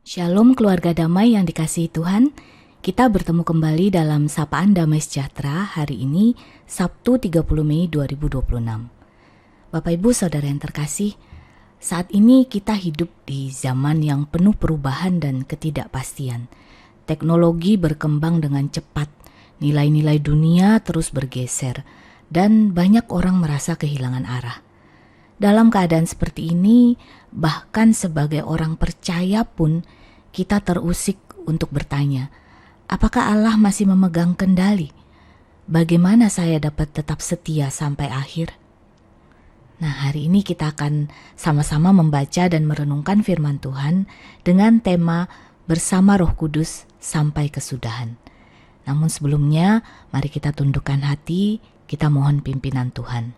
Shalom keluarga damai yang dikasihi Tuhan, kita bertemu kembali dalam Sapaan Damai Sejahtera hari ini, Sabtu 30 Mei 2026. Bapak Ibu Saudara yang terkasih, saat ini kita hidup di zaman yang penuh perubahan dan ketidakpastian. Teknologi berkembang dengan cepat, nilai-nilai dunia terus bergeser, dan banyak orang merasa kehilangan arah. Dalam keadaan seperti ini, bahkan sebagai orang percaya pun kita terusik untuk bertanya, apakah Allah masih memegang kendali? Bagaimana saya dapat tetap setia sampai akhir? Nah, hari ini kita akan sama-sama membaca dan merenungkan firman Tuhan dengan tema Bersama Roh Kudus sampai kesudahan. Namun sebelumnya, mari kita tundukkan hati, kita mohon pimpinan Tuhan.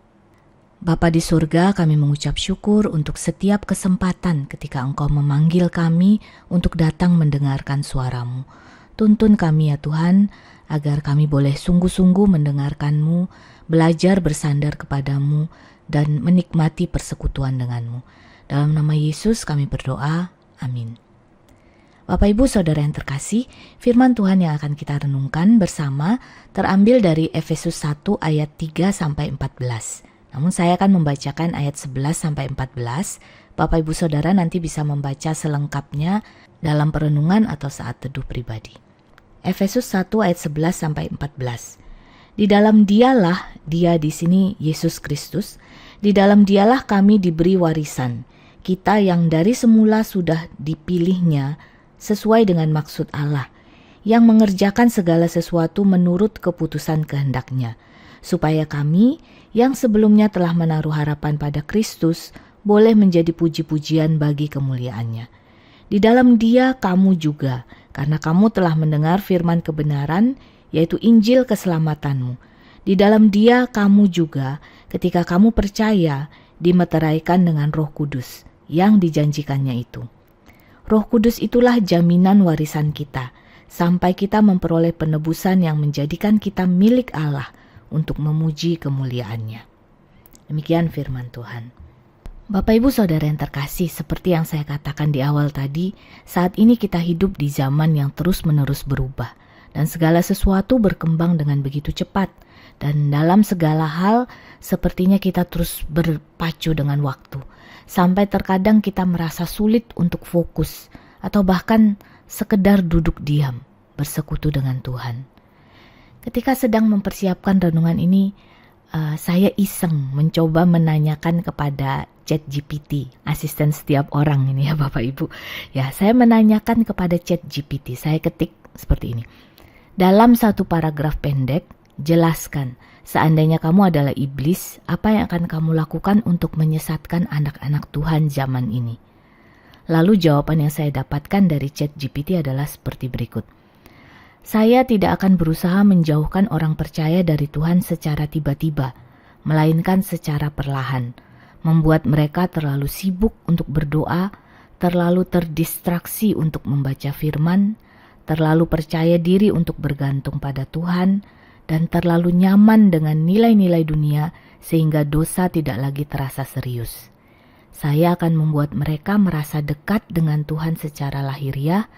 Bapa di surga, kami mengucap syukur untuk setiap kesempatan ketika Engkau memanggil kami untuk datang mendengarkan suara-Mu. Tuntun kami ya Tuhan, agar kami boleh sungguh-sungguh mendengarkan-Mu, belajar bersandar kepada-Mu, dan menikmati persekutuan dengan-Mu. Dalam nama Yesus kami berdoa, amin. Bapak Ibu Saudara yang terkasih, firman Tuhan yang akan kita renungkan bersama terambil dari Efesus 1 ayat 3-14. Namun saya akan membacakan ayat 11-14. Bapak Ibu Saudara nanti bisa membaca selengkapnya dalam perenungan atau saat teduh pribadi. Efesus 1 ayat 11-14. Di dalam Dialah, Dia di sini Yesus Kristus, di dalam Dialah kami diberi warisan. Kita yang dari semula sudah dipilihnya sesuai dengan maksud Allah, yang mengerjakan segala sesuatu menurut keputusan kehendak-Nya, supaya kami yang sebelumnya telah menaruh harapan pada Kristus boleh menjadi puji-pujian bagi kemuliaan-Nya. Di dalam Dia kamu juga, karena kamu telah mendengar firman kebenaran, yaitu Injil keselamatan-Mu. Di dalam Dia kamu juga, ketika kamu percaya, dimeteraikan dengan Roh Kudus yang dijanjikannya itu. Roh Kudus itulah jaminan warisan kita, sampai kita memperoleh penebusan yang menjadikan kita milik Allah untuk memuji kemuliaan-Nya. Demikian firman Tuhan. Bapak Ibu Saudara yang terkasih, seperti yang saya katakan di awal tadi, saat ini kita hidup di zaman yang terus-menerus berubah, dan segala sesuatu berkembang dengan begitu cepat, dan dalam segala hal sepertinya kita terus berpacu dengan waktu, sampai terkadang kita merasa sulit untuk fokus, atau bahkan sekedar duduk diam, bersekutu dengan Tuhan. Ketika sedang mempersiapkan renungan ini, saya iseng mencoba menanyakan kepada ChatGPT, asisten setiap orang ini ya Bapak Ibu. Ya, saya menanyakan kepada ChatGPT, saya ketik seperti ini. Dalam satu paragraf pendek, jelaskan, seandainya kamu adalah iblis, apa yang akan kamu lakukan untuk menyesatkan anak-anak Tuhan zaman ini? Lalu jawaban yang saya dapatkan dari ChatGPT adalah seperti berikut. Saya tidak akan berusaha menjauhkan orang percaya dari Tuhan secara tiba-tiba, melainkan secara perlahan, membuat mereka terlalu sibuk untuk berdoa, terlalu terdistraksi untuk membaca firman, terlalu percaya diri untuk bergantung pada Tuhan, dan terlalu nyaman dengan nilai-nilai dunia sehingga dosa tidak lagi terasa serius. Saya akan membuat mereka merasa dekat dengan Tuhan secara lahiriah,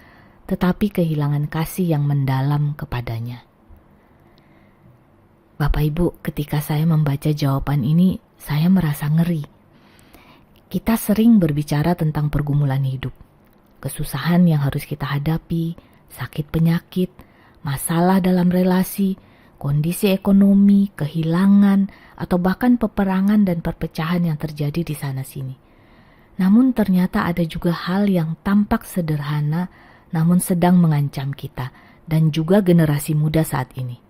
tetapi kehilangan kasih yang mendalam kepadanya. Bapak Ibu, ketika saya membaca jawaban ini, saya merasa ngeri. Kita sering berbicara tentang pergumulan hidup, kesusahan yang harus kita hadapi, sakit penyakit, masalah dalam relasi, kondisi ekonomi, kehilangan, atau bahkan peperangan dan perpecahan yang terjadi di sana-sini. Namun ternyata ada juga hal yang tampak sederhana, namun sedang mengancam kita dan juga generasi muda saat ini.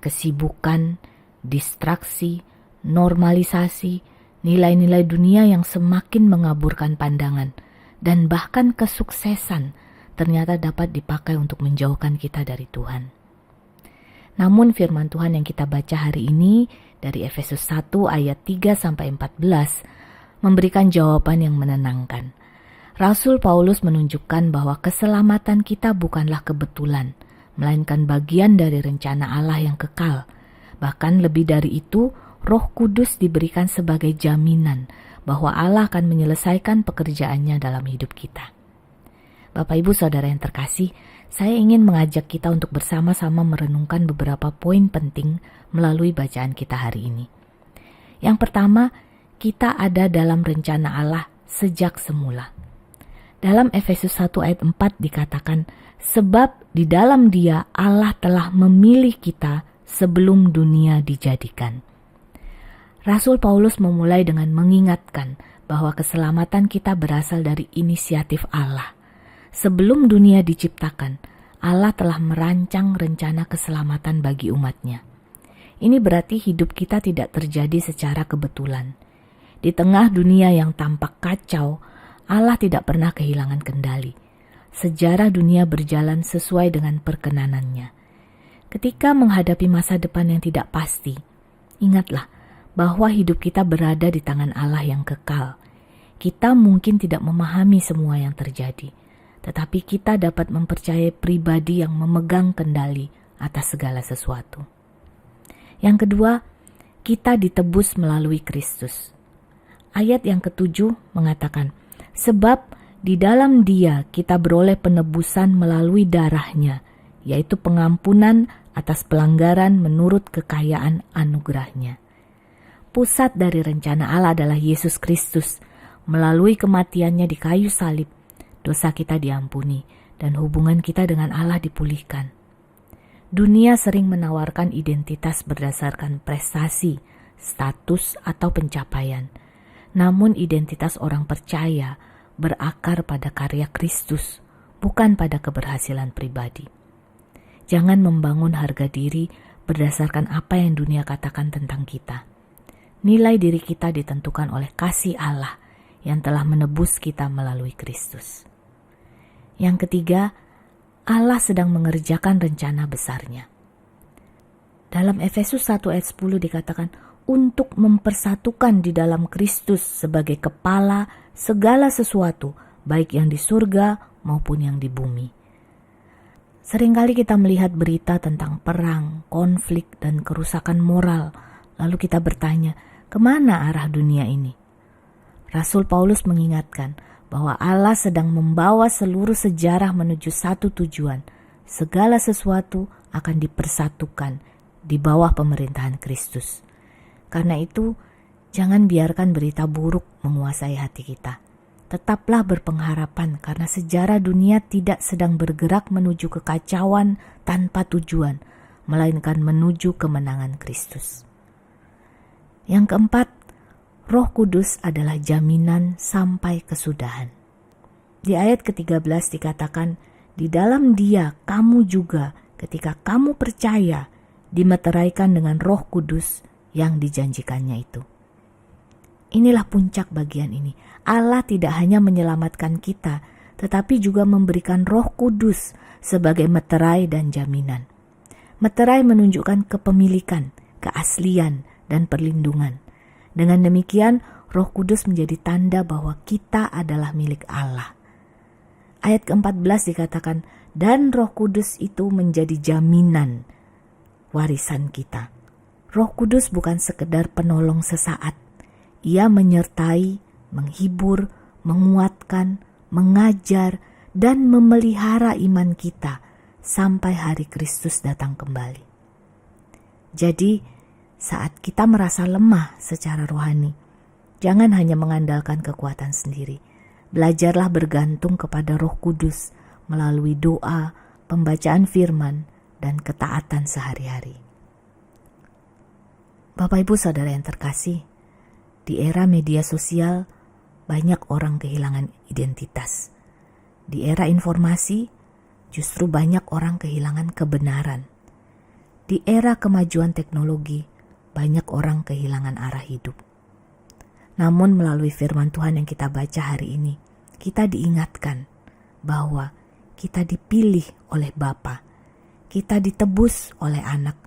Kesibukan, distraksi, normalisasi, nilai-nilai dunia yang semakin mengaburkan pandangan, dan bahkan kesuksesan ternyata dapat dipakai untuk menjauhkan kita dari Tuhan. Namun firman Tuhan yang kita baca hari ini dari Efesus 1 ayat 3-14 memberikan jawaban yang menenangkan. Rasul Paulus menunjukkan bahwa keselamatan kita bukanlah kebetulan, melainkan bagian dari rencana Allah yang kekal. Bahkan lebih dari itu, Roh Kudus diberikan sebagai jaminan bahwa Allah akan menyelesaikan pekerjaannya dalam hidup kita. Bapak Ibu Saudara yang terkasih, saya ingin mengajak kita untuk bersama-sama merenungkan beberapa poin penting melalui bacaan kita hari ini. Yang pertama, kita ada dalam rencana Allah sejak semula. Dalam Efesus 1 ayat 4 dikatakan, sebab di dalam Dia Allah telah memilih kita sebelum dunia dijadikan. Rasul Paulus memulai dengan mengingatkan bahwa keselamatan kita berasal dari inisiatif Allah. Sebelum dunia diciptakan, Allah telah merancang rencana keselamatan bagi umatnya. Ini berarti hidup kita tidak terjadi secara kebetulan. Di tengah dunia yang tampak kacau, Allah tidak pernah kehilangan kendali. Sejarah dunia berjalan sesuai dengan perkenanannya. Ketika menghadapi masa depan yang tidak pasti, ingatlah bahwa hidup kita berada di tangan Allah yang kekal. Kita mungkin tidak memahami semua yang terjadi, tetapi kita dapat mempercayai pribadi yang memegang kendali atas segala sesuatu. Yang kedua, kita ditebus melalui Kristus. Ayat yang ke-7 mengatakan, sebab di dalam Dia kita beroleh penebusan melalui darahnya, yaitu pengampunan atas pelanggaran menurut kekayaan anugerahnya. Pusat dari rencana Allah adalah Yesus Kristus. Melalui kematiannya di kayu salib, dosa kita diampuni dan hubungan kita dengan Allah dipulihkan. Dunia sering menawarkan identitas berdasarkan prestasi, status, atau pencapaian. Namun identitas orang percaya berakar pada karya Kristus, bukan pada keberhasilan pribadi. Jangan membangun harga diri berdasarkan apa yang dunia katakan tentang kita. Nilai diri kita ditentukan oleh kasih Allah yang telah menebus kita melalui Kristus. Yang ketiga, Allah sedang mengerjakan rencana besarnya. Dalam Efesus 1 ayat 10 dikatakan, untuk mempersatukan di dalam Kristus sebagai kepala segala sesuatu, baik yang di surga maupun yang di bumi. Seringkali kita melihat berita tentang perang, konflik, dan kerusakan moral, lalu kita bertanya, kemana arah dunia ini? Rasul Paulus mengingatkan bahwa Allah sedang membawa seluruh sejarah menuju satu tujuan. Segala sesuatu akan dipersatukan di bawah pemerintahan Kristus. Karena itu, jangan biarkan berita buruk menguasai hati kita. Tetaplah berpengharapan karena sejarah dunia tidak sedang bergerak menuju kekacauan tanpa tujuan, melainkan menuju kemenangan Kristus. Yang keempat, Roh Kudus adalah jaminan sampai kesudahan. Di ayat ke-13 dikatakan, di dalam Dia kamu juga ketika kamu percaya dimeteraikan dengan Roh Kudus yang dijanjikannya itu. Inilah puncak bagian ini. Allah tidak hanya menyelamatkan kita, tetapi juga memberikan Roh Kudus sebagai meterai dan jaminan. Meterai menunjukkan kepemilikan, keaslian, dan perlindungan. Dengan demikian, Roh Kudus menjadi tanda bahwa kita adalah milik Allah. Ayat ke-14 dikatakan, dan Roh Kudus itu menjadi jaminan warisan kita. Roh Kudus bukan sekedar penolong sesaat. Ia menyertai, menghibur, menguatkan, mengajar, dan memelihara iman kita sampai hari Kristus datang kembali. Jadi, saat kita merasa lemah secara rohani, jangan hanya mengandalkan kekuatan sendiri. Belajarlah bergantung kepada Roh Kudus melalui doa, pembacaan firman, dan ketaatan sehari-hari. Bapak Ibu Saudara yang terkasih, di era media sosial, banyak orang kehilangan identitas. Di era informasi, justru banyak orang kehilangan kebenaran. Di era kemajuan teknologi, banyak orang kehilangan arah hidup. Namun melalui firman Tuhan yang kita baca hari ini, kita diingatkan bahwa kita dipilih oleh Bapa, kita ditebus oleh Anak,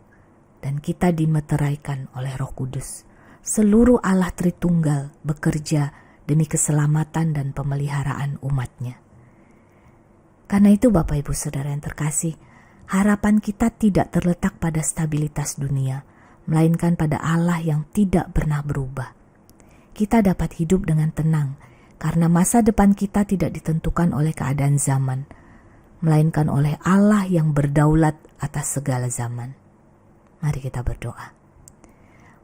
dan kita dimeteraikan oleh Roh Kudus. Seluruh Allah Tritunggal bekerja demi keselamatan dan pemeliharaan umatnya. Karena itu Bapak Ibu Saudara yang terkasih, harapan kita tidak terletak pada stabilitas dunia, melainkan pada Allah yang tidak pernah berubah. Kita dapat hidup dengan tenang karena masa depan kita tidak ditentukan oleh keadaan zaman, melainkan oleh Allah yang berdaulat atas segala zaman. Mari kita berdoa.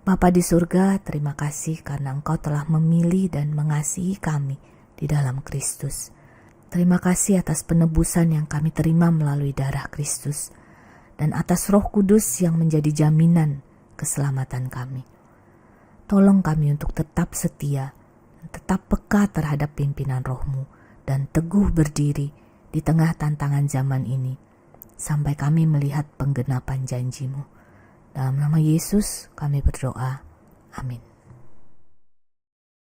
Bapa di surga, terima kasih karena Engkau telah memilih dan mengasihi kami di dalam Kristus. Terima kasih atas penebusan yang kami terima melalui darah Kristus dan atas Roh Kudus yang menjadi jaminan keselamatan kami. Tolong kami untuk tetap setia, tetap peka terhadap pimpinan Roh-Mu, dan teguh berdiri di tengah tantangan zaman ini, sampai kami melihat penggenapan janji-Mu. Dalam nama Yesus kami berdoa. Amin.